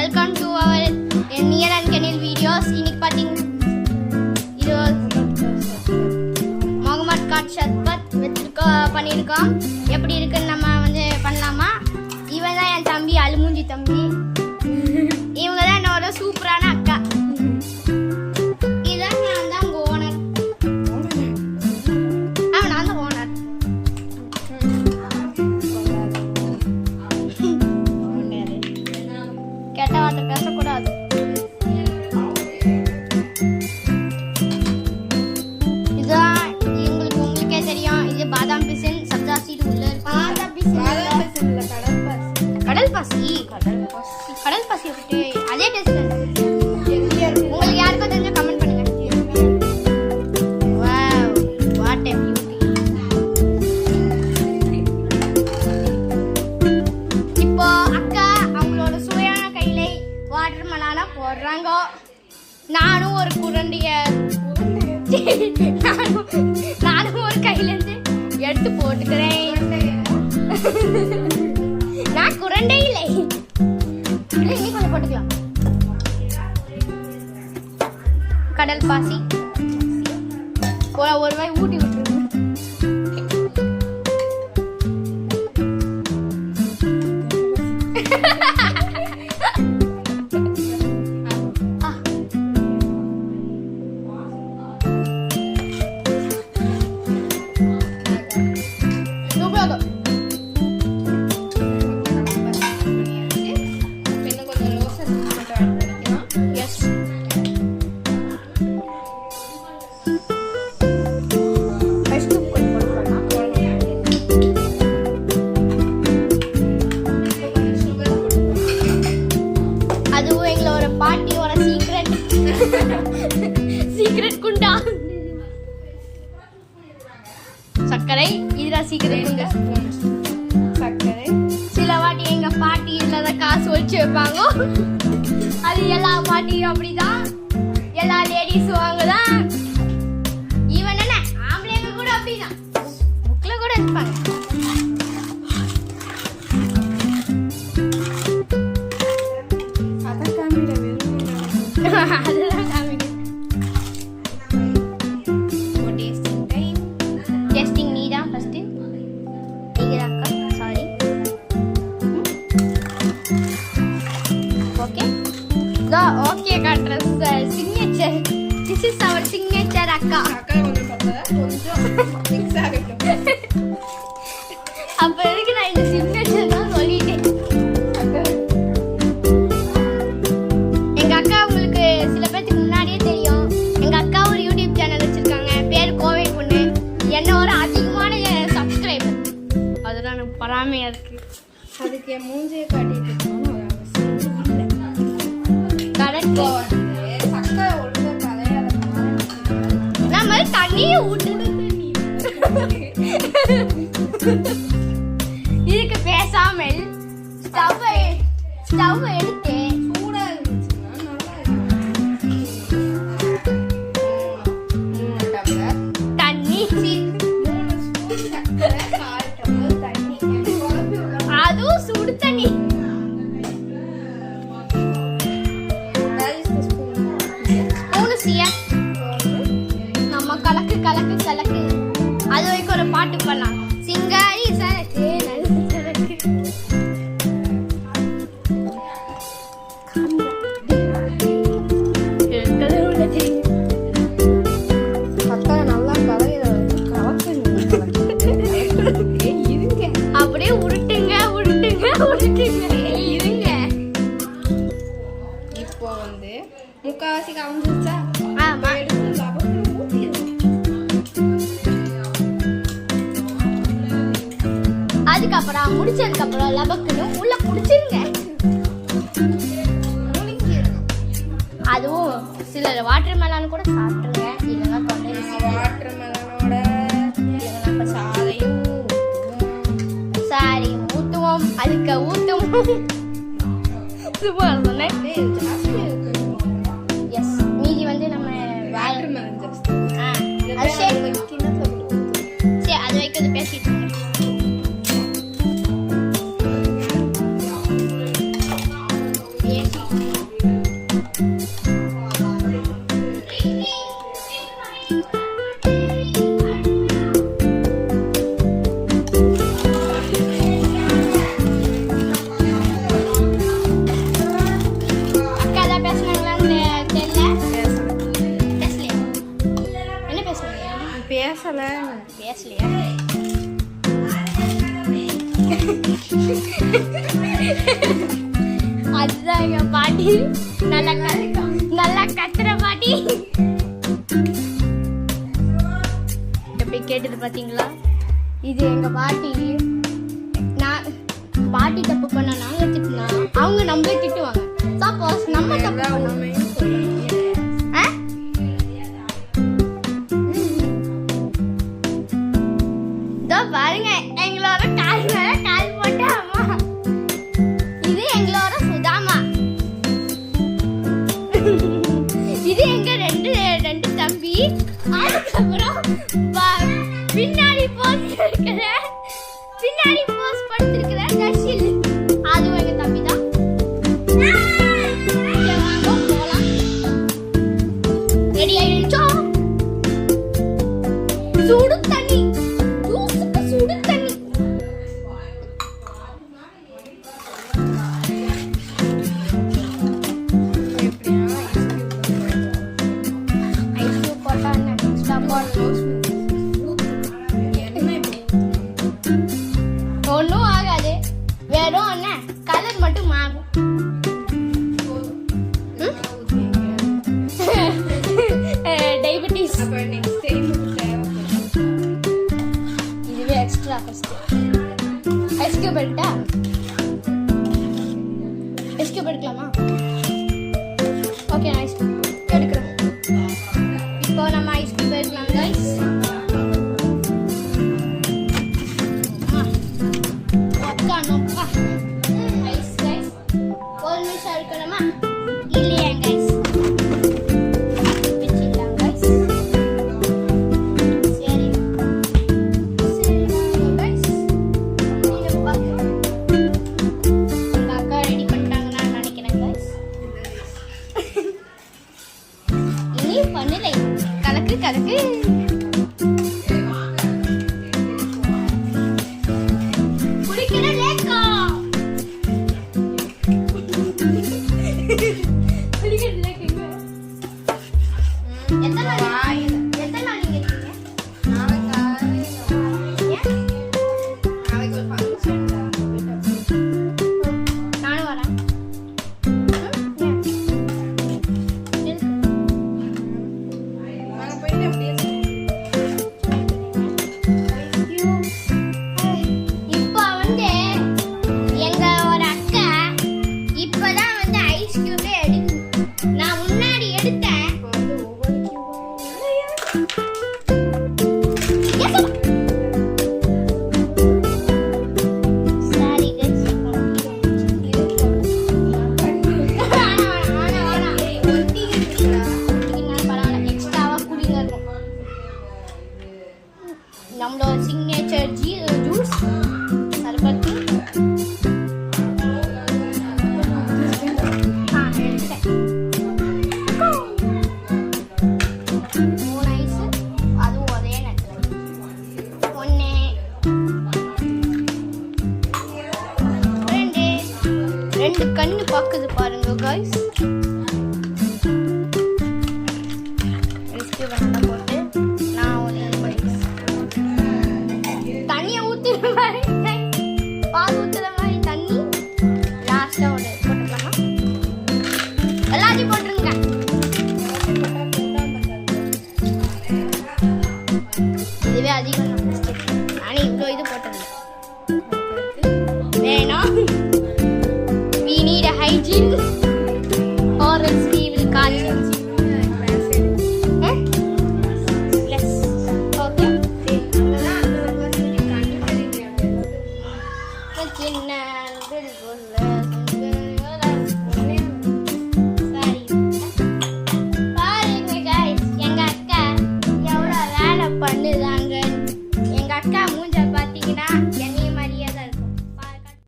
Welcome to our near and Kenil videos. இன்னைக்கு பார்த்தீங்க இது முகமது காட் ஷர்பத் பண்ணியிருக்கோம். எப்படி இருக்குன்னு நம்ம வந்து பண்ணலாமா? இவன் தான் என் தம்பி, அழுமூஞ்சி தம்பி. இவங்க தான் என்னோட சூப்பரான அக்கா. இதான் நான் தான் உங்க ஓனர். நான் தான் ஓனர். கெட்ட வார்த்தை பேசக்கூடாது. இதுதான் உங்களுக்கே தெரியும். இது பாதாம் பிசின், சப்ஜா சீடு உள்ள இருக்கு. கடல் பாசி விட்டு அதே டேஸ்ட். உங்களுக்கு யாருக்கும் தெரிஞ்ச கமெண்ட் பண்ணுங்க. Wow, what a beauty. இப்போ அக்கா அவங்களோட சுவையான கையில வாட்டர் மெலானா போடுறாங்க. நானும் ஒரு நானும் ஒரு கையில இருந்து எடுத்து போட்டுக்கிறேன். நான் குரண்டே இல்லை. கொஞ்சம் போட்டுக்கலாம். கடல் பாசி ஒரு வாய் ஊட்டி விட்டுருங்க. பாட்டியோட சீக்ரெட் குண்டா சர்க்கரை. இதுதான் சீக்ரெட் குண்டா சர்க்கரை. சில வாட்டி எங்க பாட்டி இல்லாத காசு வச்சு வைப்பாங்க. அது எல்லா பாட்டியும் அப்படிதான். எல்லா லேடிஸ் வாங்கதான். ஈவன் என்ன ஆம்பளைங்க கூட அப்படிதான். புக்ல கூட இருப்பாங்க. அதெல்லாம் காமிங்க. டேஸ்டிங் நீ தான் ஃபர்ஸ்ட். நீங்க அக்கா, சாரி. ஓகே ஓகே காட்ரஸ் signature. This is our signature அக்கா. அப்ப எதுக்கு நான் இந்த சிக்னேச்சர் தான் சொல்லிட்டேன். சில பேருக்கு முன்னாடியே தெரியும். எங்க அக்கா ஒரு யூடியூப் சேனல் வச்சிருக்காங்க. பேர் கோவை பொண்ணு. என்ன ஒரு அதிகமான சப்ஸ்கிரைபர். அதெல்லாம் எனக்கு பராமையா இருக்கு. அதுக்கு என் மூஞ்சியை காட்டிட்டு நம்ம தண்ணியை ஊட்டுது. இதுக்கு பேசாமல் ஸ்டவ் எடுத்து அதுவும் சுடு தண்ணி. நம்ம கலக்கு கலக்கு கலக்கு. அது வரைக்கும் ஒரு பாட்டு பண்ணலாம். சிங்காரி சரக்கு சரக்கு. அப்படியே உருட்டுங்க உருட்டுங்க உருட்டுங்க. இருங்க. இப்போ வந்து முக்காவாசி கலந்துச்சா? ஆமா. அதுக்கப்புறம் முடிச்சதுக்கப்புறம் லபக்குன்னு உள்ள புடிச்சிருங்க. அதுவும் சிலர் வாட்டர் மெலான் கூட சாப்பிட்டுருங்க. இல்லைன்னா தொண்டை வாட்டர் மெலானோட நம்ம சாலையும் ஊத்துவோம். அதுக்கு ஊத்துவோம். சும்மா சொன்னேன். எஸ், மீதி வந்து நம்ம வாட்டர் மெலான் ஜாஸ்தி. சரி, அது வைக்கிறது பேசிட்டு இருக்கேன். பேசி பாக்ஸ்லயா? அதுதான் எங்க பாட்டி. நல்லா கத்துற பாட்டி. எப்படி கேட்டது பாத்தீங்களா? இது எங்க பாட்டி. நான் பாட்டி தப்பு பண்ணா நாங்க திட்டினா அவங்க நம்மளே திட்டுவாங்க. சப்போஸ் நம்ம தப்பு பண்ணோம் பாருங்க, எங்களோட கால் மேல கால் போட்ட அம்மா. இது எங்களோட சுதாமா. இது எங்க ரெண்டு தம்பி. அதுக்கப்புறம் பின்னாடி போஸ்ட் படுத்திருக்கிற தர்ஷில், அதுவும் எங்க தம்பி தான். போலாம். ரெடி ஆயிடுச்சோ? சுடு தண்ணி, சுடு தண்ணி. ஐஸ் போட்டா எக்ஸ்ட்ரா போடணும். ஒன்றும் ஆகாது, வெறும் என்ன கலர் மட்டும் மாறும். டயபிட்டிஸ். இதுவே எக்ஸ்ட்ரா. ஃபர்ஸ்ட் ஐஸ்கியூப் எடுத்தா ஐஸ்கியூப் எடுக்கலாமா? ஓகே, ஐஸ்கியூப் எடுக்கிறோம். இப்போ நம்ம ஐஸ்கியூப் எடுக்கலாம் கைஸ். ஐஸ் கைஸ் ஒரு நிமிஷம் இருக்கணுமா? இல்லையா கைஸ்? வச்சுக்கலாம் கைஸ். சரி கைஸ், எங்க அக்கா ரெடி பண்ணிட்டாங்கன்னு நான் நினைக்கிறேன் கைஸ். இனி பண்ணலை. கலக்கு கலக்கு. குடிக்கிற லேக்கா. குடிக்கிற லேக்கா. எத்தனை நாள் நீங்க இருக்கீங்க? நானும் வரேன். இப்போ வந்து எங்க ஒரு அக்கா இப்பதான் வந்து ஐஸ் கியூபே எடுக்கு. நான் முன்னாடி எடுத்தேன். Sorry guys. எக்ஸ்ட்ராவா குடிங்க இருக்கும். நம்மளோட சிக்னேச்சர் ஜூஸ் சர்பத்து. மூணு ஐஸ், அதுவும் ஒரே நேரத்தில். ரெண்டு கண்ணு பாக்குது பாருங்க கைஸ். போட்டு நான் ஒரு தண்ணியை ஊத்துற மாதிரி, பால் ஊத்துற மாதிரி தண்ணி லாஸ்டா ஒரு போட்டுக்கலாம். எல்லாத்தையும் போட்டுருங்க. இதுவே அதிகம். நானே இவ்வளோ இது போட்டிருந்தேன். வேணும். We need a hygiene or else we will catch it. Yes. Okay. சின்ன